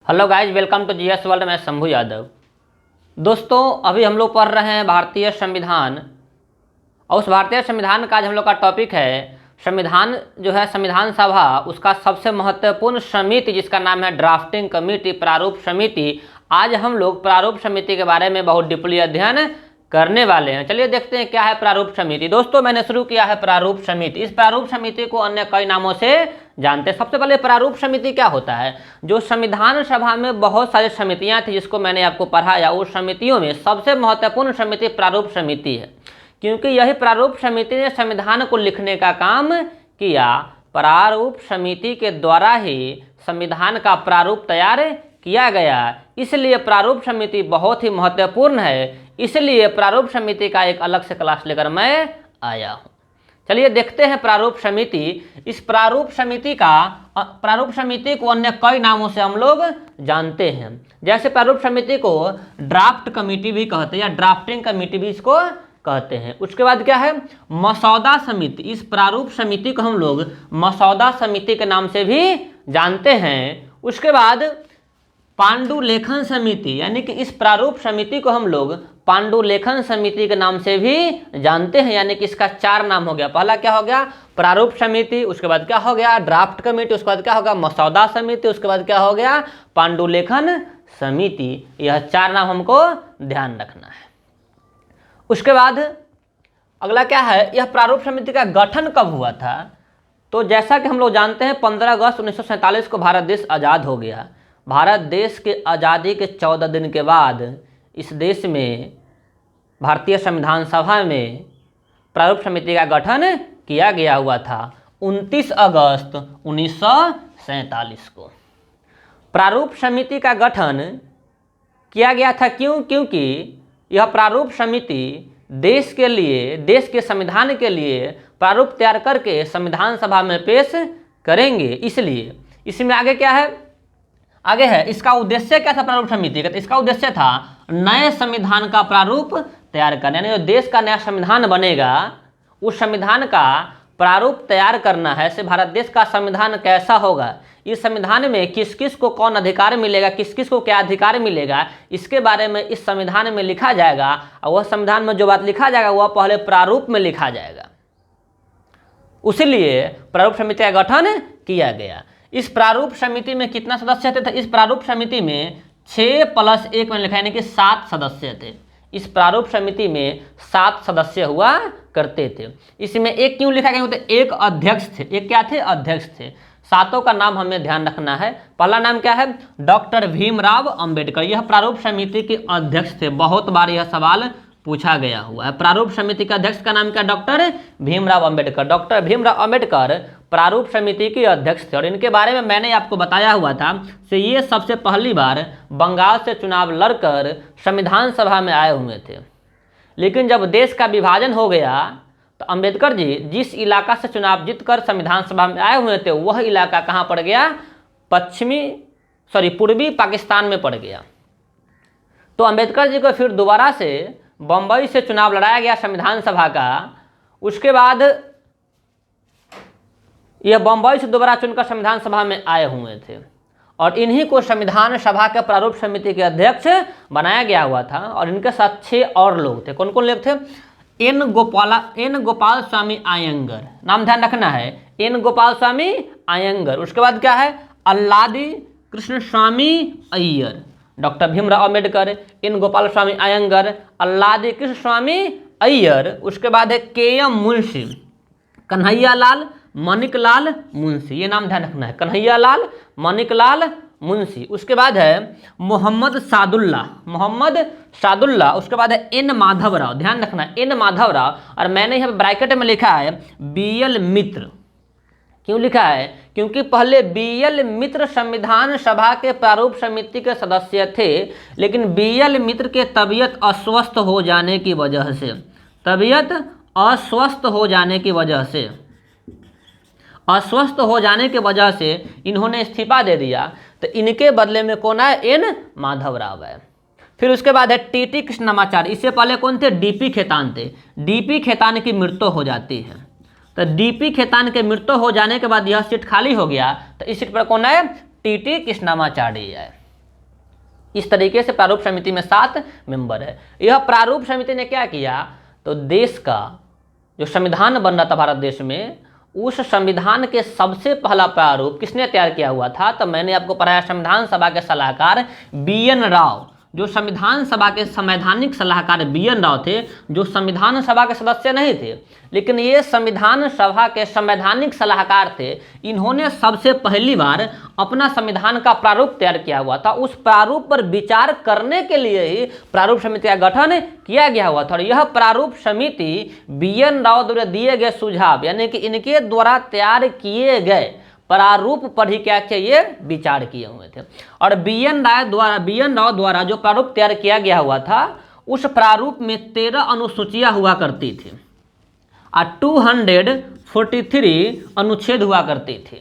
Hello guys, welcome to GS world. मैं शंभू यादव। दोस्तों, अभी हम लोग पढ़ रहे हैं भारतीय संविधान, और उस भारतीय संविधान का आज हम लोग का टॉपिक है संविधान जो है संविधान सभा, उसका सबसे महत्वपूर्ण समिति जिसका नाम है ड्राफ्टिंग कमेटी, प्रारूप समिति। आज हम लोग प्रारूप समिति के बारे में बहुत डीपली अध्ययन करने वाले हैं। चलिए देखते हैं क्या है प्रारूप समिति। दोस्तों, मैंने शुरू किया है प्रारूप समिति। इस प्रारूप समिति को अन्य कई नामों से जानते हैं। सबसे पहले प्रारूप समिति क्या होता है? जो संविधान सभा में बहुत सारी समितियां थी जिसको मैंने आपको पढ़ाया, उस समितियों में सबसे महत्वपूर्ण समिति प्रारूप समिति है, क्योंकि यही प्रारूप समिति ने संविधान को लिखने का काम किया। प्रारूप समिति के द्वारा ही संविधान का प्रारूप तैयार किया गया, इसलिए प्रारूप समिति बहुत ही महत्वपूर्ण है। इसलिए प्रारूप समिति का एक अलग से क्लास लेकर मैं आया हूँ। चलिए देखते हैं प्रारूप समिति। इस प्रारूप समिति को अन्य कई नामों से हम लोग जानते हैं। जैसे प्रारूप समिति को ड्राफ्ट कमेटी भी कहते हैं या ड्राफ्टिंग कमेटी भी इसको कहते हैं। उसके बाद क्या है? मसौदा समिति। इस प्रारूप समिति को हम लोग मसौदा समिति के नाम से भी जानते हैं। उसके बाद पांडुलेखन समिति, यानी कि इस प्रारूप समिति को हम लोग पांडुलेखन समिति के नाम से भी जानते हैं, यानी कि इसका चार नाम हो गया। पहला क्या हो गया? प्रारूप समिति। उसके बाद क्या हो गया? Draft committee. उसके बाद क्या होगा? मसौदा समिति। उसके बाद क्या हो गया? पांडुलेखन समिति। यह चार नाम हमको ध्यान रखना है। उसके बाद अगला क्या है? यह प्रारूप समिति का गठन कब हुआ था? तो जैसा कि हम लोग जानते हैं 15 अगस्त 1947 को भारत देश आज़ाद हो गया। भारत देश के आज़ादी के 14 दिन के बाद इस देश में भारतीय संविधान सभा में प्रारूप समिति का गठन किया गया हुआ था 29 अगस्त 1947 को। प्रारूप समिति का गठन किया गया था क्यों? क्योंकि यह प्रारूप समिति देश के संविधान के लिए प्रारूप तैयार करके संविधान सभा में पेश करेंगे। इसलिए इसमें आगे क्या है? आगे है इसका उद्देश्य क्या था प्रारूप समिति का? इसका उद्देश्य था नए संविधान का प्रारूप तैयार करना, यानी जो देश का नया संविधान बनेगा उस संविधान का प्रारूप तैयार करना है। से भारत देश का संविधान कैसा होगा, इस संविधान में किस किस को कौन अधिकार मिलेगा, किस किस को क्या अधिकार मिलेगा, इसके बारे में इस संविधान में लिखा जाएगा। और वह संविधान में जो बात लिखा जाएगा वह पहले प्रारूप में लिखा जाएगा। उसीलिए प्रारूप समिति का गठन किया गया। इस प्रारूप समिति में कितना सदस्य थे? इस प्रारूप समिति में 6+1 में लिखा, यानी कि 7 सदस्य थे। इस प्रारूप समिति में 7 सदस्य हुआ करते थे। इसमें एक क्यों लिखा गया? तो एक अध्यक्ष थे। एक क्या थे? अध्यक्ष थे। सातों का नाम हमें ध्यान रखना है। पहला नाम क्या है? डॉक्टर भीमराव अंबेडकर। यह प्रारूप समिति के अध्यक्ष थे। बहुत बार यह सवाल पूछा गया हुआ है। प्रारूप समिति के अध्यक्ष का नाम क्या? डॉक्टर भीमराव अंबेडकर। डॉक्टर भीमराव अंबेडकर प्रारूप समिति के अध्यक्ष थे, और इनके बारे में मैंने आपको बताया हुआ था। से ये सबसे पहली बार बंगाल से चुनाव लड़कर संविधान सभा में आए हुए थे। लेकिन जब देश का विभाजन हो गया तो अंबेडकर जी जिस इलाका से चुनाव जीतकर संविधान सभा में आए हुए थे वह इलाका कहाँ पड़ गया? पूर्वी पाकिस्तान में पड़ गया। तो अंबेडकर जी को फिर दोबारा से बम्बई से चुनाव लड़ाया गया संविधान सभा का। उसके बाद यह बम्बई से दोबारा चुनकर संविधान सभा में आए हुए थे, और इन्हीं को संविधान सभा के प्रारूप समिति के अध्यक्ष बनाया गया हुआ था। और इनके साथ 6 और लोग थे। कौन कौन लोग थे? एन गोपाल स्वामी अयंगर, नाम ध्यान रखना है, एन गोपाल स्वामी अयंगर। उसके बाद क्या है? अल्लादी कृष्ण स्वामी अय्यर। डॉक्टर भीमराव अंबेडकर, एन गोपाल स्वामी अयंगर, अल्लादी कृष्ण स्वामी अय्यर। उसके बाद है के.एम. मुंशी, कन्हैयालाल मानिकलाल मुंशी। ये नाम ध्यान रखना है, कन्हैयालाल मानिकलाल मुंशी। उसके बाद है मोहम्मद सादुल्ला। उसके बाद है एन माधवराव। ध्यान रखना है, एन माधवराव। और मैंने यहाँ ब्रैकेट में लिखा है बी.एल. मित्र। क्यों लिखा है? क्योंकि पहले बी.एल. मित्र संविधान सभा के प्रारूप समिति के सदस्य थे, लेकिन बी.एल. मित्र के तबीयत अस्वस्थ हो जाने की वजह से इन्होंने इस्तीफा दे दिया। तो इनके बदले में कौन है? एन माधवराव है। फिर उसके बाद है टी.टी. कृष्णमाचार्य। इससे पहले कौन थे? डी.पी. खेतान थे। डी.पी. खेतान की मृत्यु हो जाती है। तो डी.पी. खेतान के मृत्यु हो जाने के बाद यह सीट खाली हो गया। तो इस सीट पर कौन है? टी.टी. कृष्णमाचार्य है। इस तरीके से प्रारूप समिति में 7 मेंबर है। यह प्रारूप समिति ने क्या किया, तो देश का जो संविधान बन रहा था भारत देश में, उस संविधान के सबसे पहला प्रारूप किसने तैयार किया हुआ था, तो मैंने आपको पढ़ाया संविधान सभा के सलाहकार BN राव। जो संविधान सभा के संवैधानिक सलाहकार BN राव थे, जो संविधान सभा के सदस्य नहीं थे, लेकिन ये संविधान सभा के संवैधानिक सलाहकार थे। इन्होंने सबसे पहली बार अपना संविधान का प्रारूप तैयार किया हुआ था। उस प्रारूप पर विचार करने के लिए ही प्रारूप समिति का गठन किया गया हुआ था। और यह प्रारूप समिति BN राव द्वारा दिए गए सुझाव, यानी कि इनके द्वारा तैयार किए गए प्रारूप पर ही क्या चाहिए, विचार किए हुए थे। और BN राव द्वारा जो प्रारूप तैयार किया गया हुआ था, उस प्रारूप में 13 अनुसूचियां हुआ करती थी और 243 अनुच्छेद हुआ करते थे।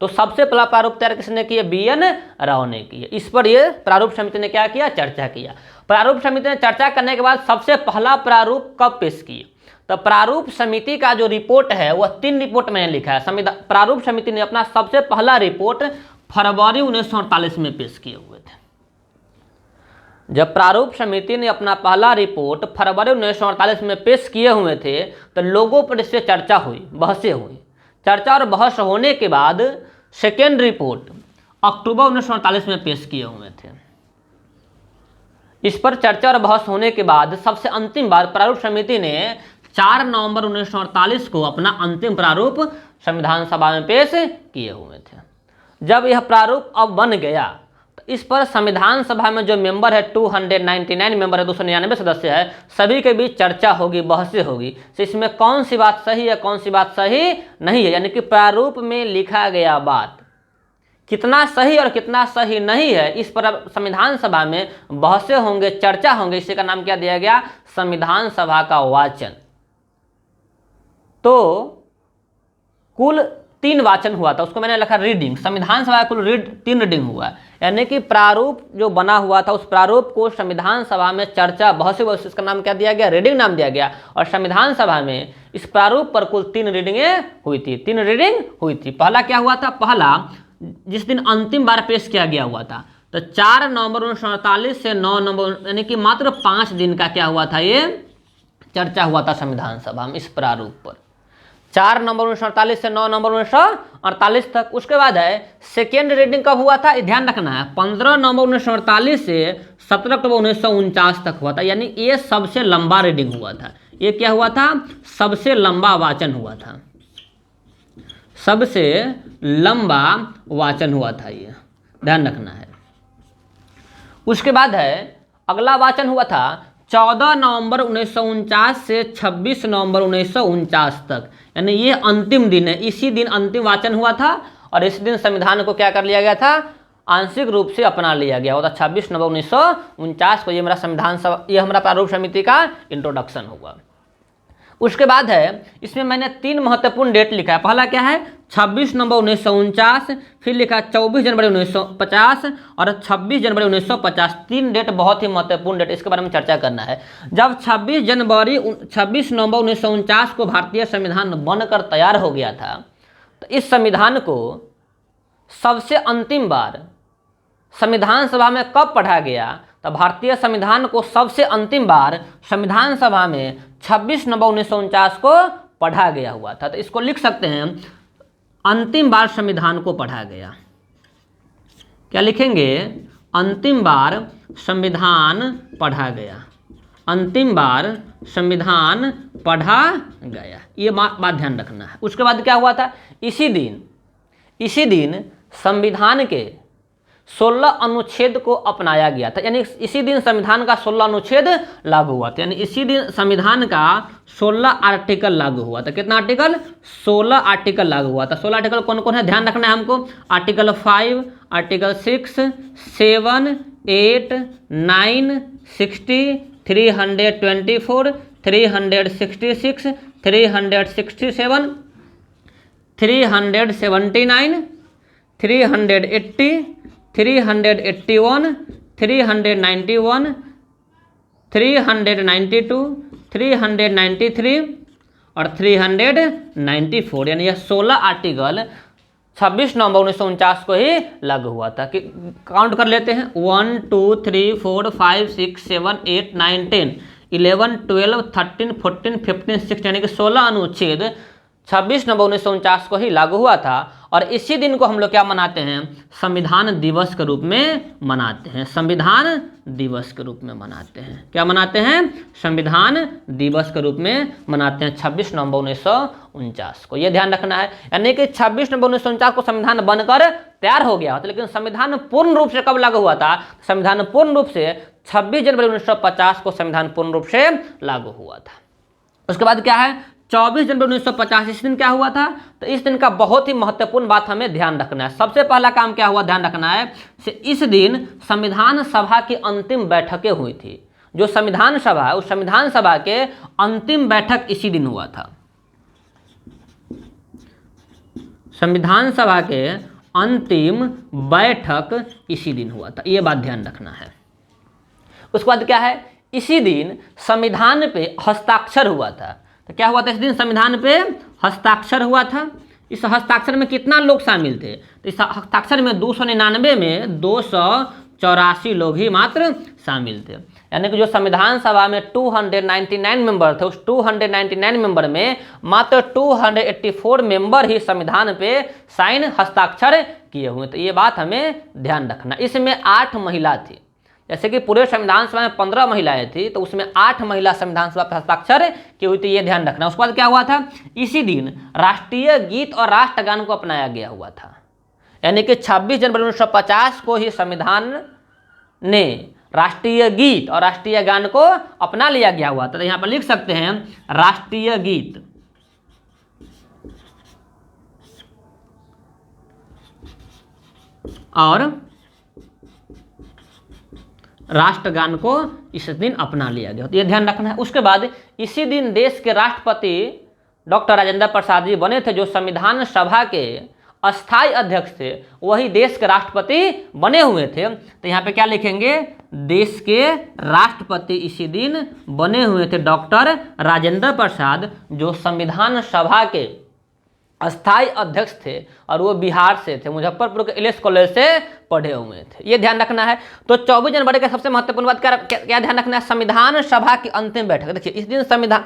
तो सबसे पहला प्रारूप तैयार किसने किया, BN राव ने किया। इस पर ये प्रारूप समिति ने क्या किया, चर्चा किया। प्रारूप समिति ने चर्चा करने के बाद सबसे पहला प्रारूप कब पेश किया, तो प्रारूप समिति का जो रिपोर्ट है वह 3 रिपोर्ट मैंने लिखा है। प्रारूप समिति ने अपना सबसे पहला रिपोर्ट फरवरी 1948 में पेश किए हुए थे। जब प्रारूप समिति ने अपना पहला रिपोर्ट फरवरी 1948 में पेश किए हुए थे, तो लोगों पर इससे चर्चा हुई, बहसें हुई। चर्चा और बहस होने के बाद सेकेंड रिपोर्ट अक्टूबर 1948 में पेश किए हुए थे। इस पर चर्चा और बहस होने के बाद सबसे अंतिम बार प्रारूप समिति ने 4 नवंबर 1948 को अपना अंतिम प्रारूप संविधान सभा में पेश किए हुए थे। जब यह प्रारूप अब बन गया, तो इस पर संविधान सभा में जो मेंबर है 299 मेंबर है, 299 सदस्य है, सभी के बीच चर्चा होगी, बहसें होगी। तो इसमें कौन सी बात सही है, कौन सी बात सही नहीं है, यानी कि प्रारूप में लिखा गया बात कितना सही और कितना सही नहीं है, इस पर अब संविधान सभा में बहसें होंगे, चर्चा होंगे। इसी का नाम क्या दिया गया, संविधान सभा का वाचन। तो कुल 3 वाचन हुआ था, उसको मैंने लिखा रीडिंग। संविधान सभा कुल 3 रीडिंग हुआ, यानी कि प्रारूप जो बना हुआ था, उस प्रारूप को संविधान सभा में चर्चा बहस, इसका नाम क्या दिया गया, रीडिंग नाम दिया गया। और संविधान सभा में इस प्रारूप पर कुल 3 रीडिंगें हुई थी, 3 रीडिंग हुई थी। पहला क्या हुआ था, पहला जिस दिन अंतिम बार पेश किया गया हुआ था, तो 4 नवंबर 1948 से 9 नवंबर, यानी कि मात्र 5 दिन का क्या हुआ था, ये चर्चा हुआ था संविधान सभा में इस प्रारूप पर। 4 नवंबर 1948 से 9 नवंबर 1948 तक। उसके बाद है सेकेंड रीडिंग कब हुआ था, ध्यान रखना है, 15 नवंबर 1948 से 17 अक्टूबर 1949 तक हुआ था। यानी ये सबसे लंबा रीडिंग हुआ था। ये क्या हुआ था, सबसे लंबा वाचन हुआ था, सबसे लंबा वाचन हुआ था, ये ध्यान रखना है। उसके बाद है अगला वाचन हुआ था 14 नवंबर 1949 से 26 नवंबर 1949 तक, यानी ये अंतिम दिन है। इसी दिन अंतिम वाचन हुआ था और इस दिन संविधान को क्या कर लिया गया था, आंशिक रूप से अपना लिया गया होता। 26 नवंबर 1949 को ये मेरा संविधान सभा, ये हमारा प्रारूप समिति का इंट्रोडक्शन हुआ। उसके बाद है इसमें मैंने 3 महत्वपूर्ण डेट लिखा है। पहला क्या है, 26 नवंबर 1949, फिर लिखा 24 जनवरी 1950 और 26 जनवरी 1950। 3 डेट बहुत ही महत्वपूर्ण डेट, इसके बारे में चर्चा करना है। जब 26 नवंबर 1949 को भारतीय संविधान बनकर तैयार हो गया था, तो इस संविधान को सबसे अंतिम बार संविधान सभा में कब पढ़ा गया, तो भारतीय संविधान को सबसे अंतिम बार संविधान सभा में 26 नवंबर 1949 को पढ़ा गया हुआ था। तो इसको लिख सकते हैं, अंतिम बार संविधान को पढ़ा गया। क्या लिखेंगे, अंतिम बार संविधान पढ़ा गया, अंतिम बार संविधान पढ़ा गया, ये बात ध्यान रखना है। उसके बाद क्या हुआ था, इसी दिन संविधान के 16 अनुच्छेद को अपनाया गया था। यानी इसी दिन संविधान का 16 अनुच्छेद लागू हुआ था। यानी इसी दिन संविधान का 16 आर्टिकल लागू हुआ था। कितना आर्टिकल, 16 आर्टिकल लागू हुआ था। 16 आर्टिकल कौन कौन है, ध्यान रखना है हमको। आर्टिकल 5, आर्टिकल 6, 7, 8, 9, 60, 324, 366, 367, 379, 380, 381, 391, 392, 393 और 394। यानी यह 16 आर्टिकल 26 नवंबर 1949 को ही लागू हुआ था। कि काउंट कर लेते हैं, 1 2 3 4 5 6 7 8 9 10 11 12 13 14 15 16 यानी कि 16 अनुच्छेद 26 नवंबर 1949 को ही लागू हुआ था। और इसी दिन को हम लोग क्या मनाते हैं, संविधान दिवस के रूप में मनाते हैं। संविधान दिवस के रूप में मनाते हैं। क्या मनाते हैं, संविधान दिवस के रूप में मनाते हैं 26 नवंबर 1949 को। यह ध्यान रखना है। यानी कि 26 नवंबर 1949 को संविधान बनकर तैयार हो गया था, लेकिन संविधान पूर्ण रूप से कब लागू हुआ था, संविधान पूर्ण रूप से 26 जनवरी 1950 को संविधान पूर्ण रूप से लागू हुआ था। उसके बाद क्या है, 24 जनवरी 1950 इस दिन क्या हुआ था, तो इस दिन का बहुत ही महत्वपूर्ण बात हमें ध्यान रखना है। सबसे पहला काम क्या हुआ ध्यान रखना है, इस दिन संविधान सभा की अंतिम बैठकें हुई थी। जो संविधान सभा है, उस संविधान सभा के अंतिम बैठक इसी दिन हुआ था। संविधान सभा के अंतिम बैठक इसी दिन हुआ था, यह बात ध्यान रखना है। उसके बाद क्या है, इसी दिन संविधान पे हस्ताक्षर हुआ था। तो क्या हुआ था, इस दिन संविधान पे हस्ताक्षर हुआ था। इस हस्ताक्षर में कितना लोग शामिल थे, तो इस हस्ताक्षर में 299 में 284 लोग ही मात्र शामिल थे। यानी कि जो संविधान सभा में 299 मेंबर थे, उस 299 मेंबर में मात्र 284 मेंबर ही संविधान पे साइन हस्ताक्षर किए हुए। तो ये बात हमें ध्यान रखना। इसमें 8 महिला थी। जैसे कि पूरे संविधान सभा में 15 महिलाएं थी, तो उसमें 8 महिला संविधान सभा पर हस्ताक्षर की हुई थी, ये ध्यान रखना। उसके बाद क्या हुआ था, इसी दिन राष्ट्रीय गीत और राष्ट्रगान को अपनाया गया हुआ था। यानी कि 26 जनवरी 1950 को ही संविधान ने राष्ट्रीय गीत और राष्ट्रीय गान को अपना लिया गया हुआ था। तो यहाँ पर लिख सकते हैं राष्ट्रीय गीत और राष्ट्रगान को इस दिन अपना लिया गया, तो ये ध्यान रखना है। उसके बाद इसी दिन देश के राष्ट्रपति डॉक्टर राजेंद्र प्रसाद जी बने थे। जो संविधान सभा के अस्थायी अध्यक्ष थे, वही देश के राष्ट्रपति बने हुए थे। तो यहाँ पे क्या लिखेंगे, देश के राष्ट्रपति इसी दिन बने हुए थे डॉक्टर राजेंद्र प्रसाद, जो संविधान सभा के अस्थायी अध्यक्ष थे और वो बिहार से थे, मुजफ्फरपुर के एलएस कॉलेज से पढ़े हुए थे। ये ध्यान रखना है। तो 24 जनवरी का सबसे महत्वपूर्ण बात क्या ध्यान रखना है, संविधान सभा की अंतिम बैठक। देखिए इस दिन संविधान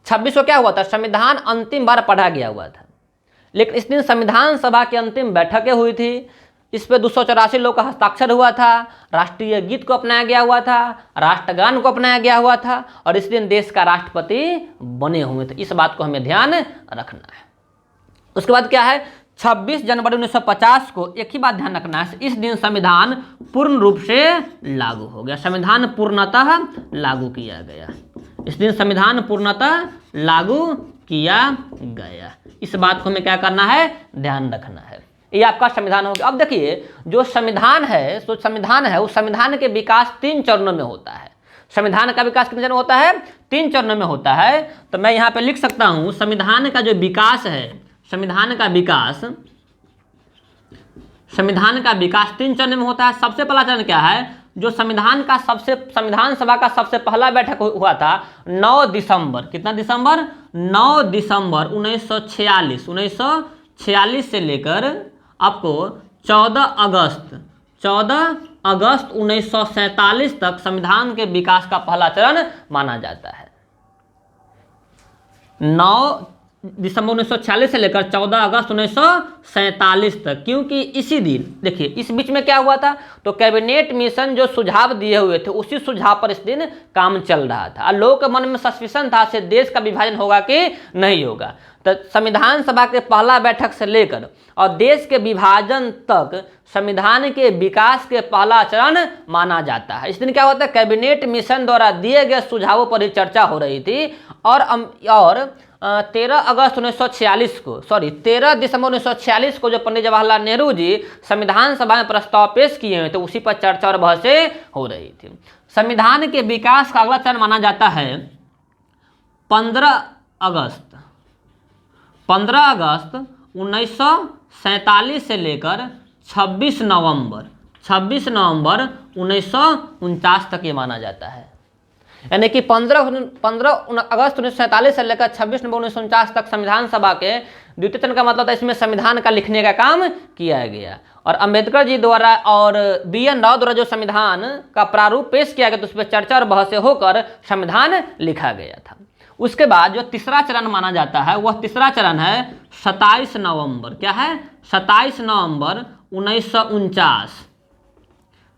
26 को क्या हुआ था, संविधान अंतिम बार पढ़ा गया हुआ था, लेकिन इस दिन संविधान सभा की अंतिम बैठकें हुई थी। इस पर 284 लोग का हस्ताक्षर हुआ था, राष्ट्रीय गीत को अपनाया गया हुआ था, राष्ट्रगान को अपनाया गया हुआ था, और इस दिन देश का राष्ट्रपति बने हुए थे। इस बात को हमें ध्यान रखना है। उसके बाद क्या है, 26 जनवरी 1950 को एक ही बात ध्यान रखना है, इस दिन संविधान पूर्ण रूप से लागू हो गया। संविधान पूर्णतः लागू किया गया। इस दिन संविधान पूर्णतः लागू किया गया। इस बात को हमें क्या करना है, ध्यान रखना है। ये आपका संविधान हो गया। अब देखिए जो संविधान है, उस संविधान के विकास 3 चरणों में होता है। संविधान का विकास कितने चरणों में होता है, 3 चरणों में होता है। तो मैं यहाँ पे लिख सकता हूँ संविधान का जो विकास है, संविधान का विकास 3 चरण में होता है। सबसे पहला चरण क्या है, जो संविधान सभा का सबसे पहला बैठक हुआ था 9 दिसंबर, कितना दिसंबर, 9 दिसंबर 1946 से लेकर आपको 14 अगस्त 1947 तक संविधान के विकास का पहला चरण माना जाता है। 9 दिसंबर 1946 से लेकर 14 अगस्त 1947 तक, क्योंकि इसी दिन देखिए इस बीच में क्या हुआ था, तो कैबिनेट मिशन जो सुझाव दिए हुए थे, उसी सुझाव पर इस दिन काम चल रहा था। और लोगों के मन में सस्पिशन था से देश का विभाजन होगा कि नहीं होगा। तो संविधान सभा के पहला बैठक से लेकर और देश के विभाजन तक संविधान के विकास के पहला चरण माना जाता है। इस दिन क्या होता है, कैबिनेट मिशन द्वारा दिए गए सुझावों पर ही चर्चा हो रही थी। और 13 दिसंबर 1946 को जो पंडित जवाहरलाल नेहरू जी संविधान सभा में प्रस्ताव पेश किए हुए थे, उसी पर चर्चा और बहसें हो रही थी। संविधान के विकास का अगला चरण माना जाता है 15 अगस्त 1947 से लेकर 26 नवंबर 1949 तक ये माना जाता है। यानी कि 15 अगस्त 1947 से लेकर 26 नवंबर 1949 तक संविधान सभा के द्वितीय चरण का मतलब था इसमें संविधान का लिखने का काम किया गया। और अंबेडकर जी द्वारा और BN राव द्वारा जो संविधान का प्रारूप पेश किया गया तो उस पर चर्चा और बहसें होकर संविधान लिखा गया था। उसके बाद जो तीसरा चरण माना जाता है वह तीसरा चरण है 27 नवंबर, क्या है 27 नवंबर 1949,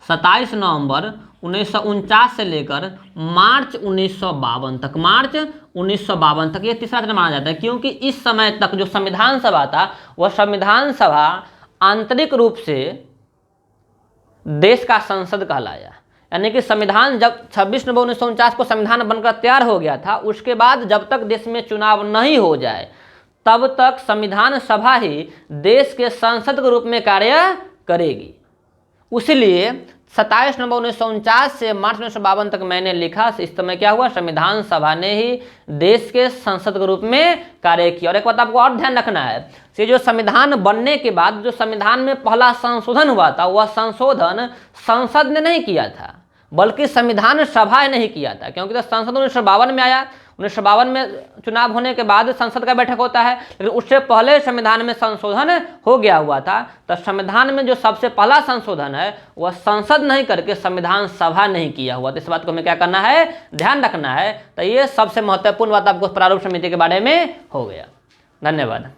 27 नवंबर 1949 से लेकर मार्च 1952 तक, मार्च 1952 तक ये तीसरा चरण माना जाता है, क्योंकि इस समय तक जो संविधान सभा था वह संविधान सभा आंतरिक रूप से देश का संसद कहलाया। यानी कि संविधान जब 26 नवंबर 1949 को संविधान बनकर तैयार हो गया था, उसके बाद जब तक देश में चुनाव नहीं हो जाए तब तक संविधान सभा ही देश के संसद के रूप में कार्य करेगी। इसलिए 27 नवंबर 1949 से मार्च 1952 तक मैंने लिखा, इस समय क्या हुआ, संविधान सभा ने ही देश के संसद के रूप में कार्य किया। और एक बात आपको और ध्यान रखना है, ये जो संविधान बनने के बाद जो संविधान में पहला संशोधन हुआ था वह संशोधन संसद ने नहीं किया था बल्कि संविधान सभा ने ही किया था, क्योंकि तो संसद 1952 में आया, 1952 में चुनाव होने के बाद संसद का बैठक होता है, लेकिन उससे पहले संविधान में संशोधन हो गया हुआ था। तो संविधान में जो सबसे पहला संशोधन है वह संसद नहीं करके संविधान सभा नहीं किया हुआ। तो इस बात को हमें क्या करना है, ध्यान रखना है। तो ये सबसे महत्वपूर्ण बात आपको प्रारूप समिति के बारे में हो गया। धन्यवाद।